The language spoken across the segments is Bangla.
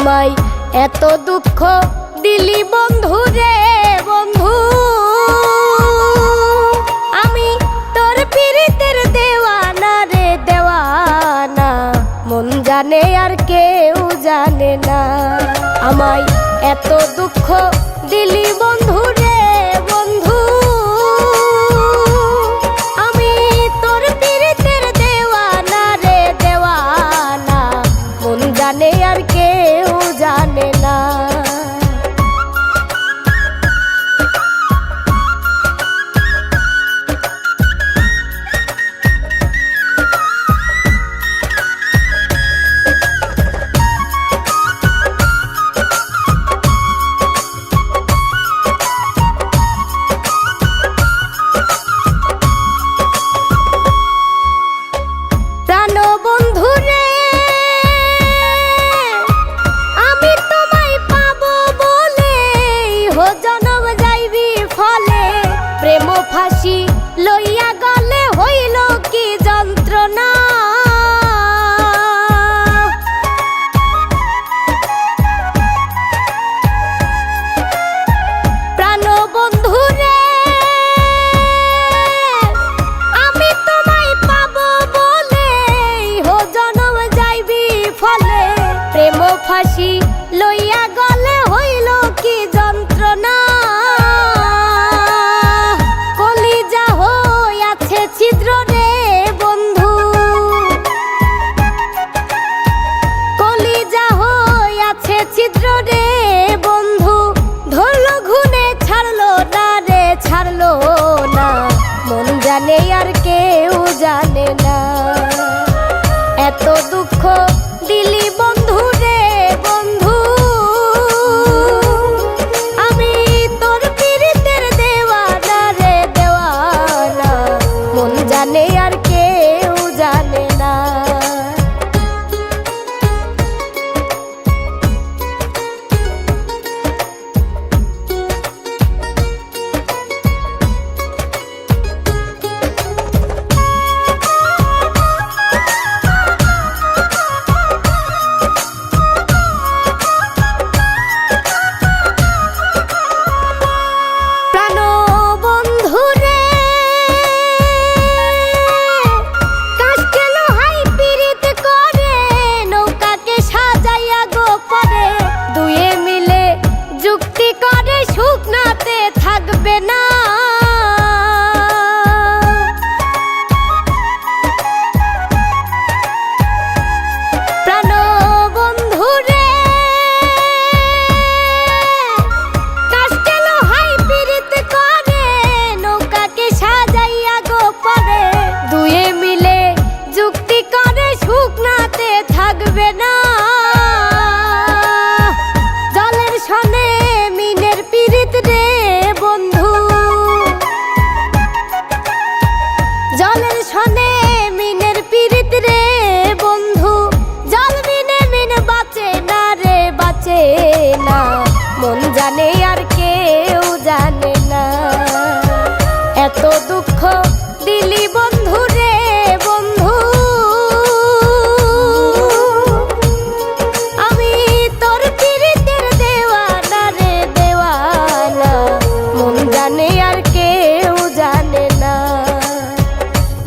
আমায় এত দুঃখ দিলি বন্ধু রে বন্ধু, আমি তোর পীড়িতের দেওয়ানা রে দেওয়ানা, মন জানে আর কেউ জানে না। আমায় এত দুঃখ দিলি বন্ধু রে বন্ধু, আমি তোর পীড়িতের দেওয়ানা রে দেওয়ানা, মন জানে আর কেউ জানে না। ফাঁসি লইয়া গলে হইল কি যন্ত্রণা, প্রাণ বন্ধু রে আমি তোমায় পাবো বলে হো জনম যাইবি ফলে, প্রেম ফাঁসি লইয়া গলে হইল কি যন্ত্রণা, ছিদ্র রে বন্ধু কলিজা হইয়াছে ছিদ্র রে বন্ধু, ধরলো ঘুনে ছাড়লো না রে ছাড়লো না, মন জানে আর কেউ জানে না। এত দুঃখ দিলি বন্ধু রে বন্ধু, আমি তোর পীড়িতের দেওয়ানা রে দেওয়ানা, মন জানে আর কেউ জানে না। শুকনাতে থাকবে না প্রাণ বন্ধু রে, কাস্তে লোহাই পীড়িত করে নৌকাকে সাজাইয়া গো পারে, দুয়ে মিলে যুক্তি করে শুকনাতে থাকবে না, জলের সনে মিনের পীড়িত রে বন্ধু, জলের সনে মিনের পীড়িত রে বন্ধু, জল মিনে মিন বাঁচে না রে বাঁচে না, মন জানে আর কেউ জানে না। এত দুঃখ দিলি বন্ধু রে বন্ধু, আমি তোর পীড়িতের দেওয়ানা রে দেওয়ানা, মন জানে আর কেউ জানে না,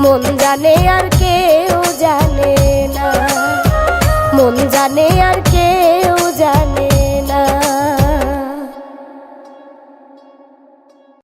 মন জানে আর কেউ জানে না, মন জানে আর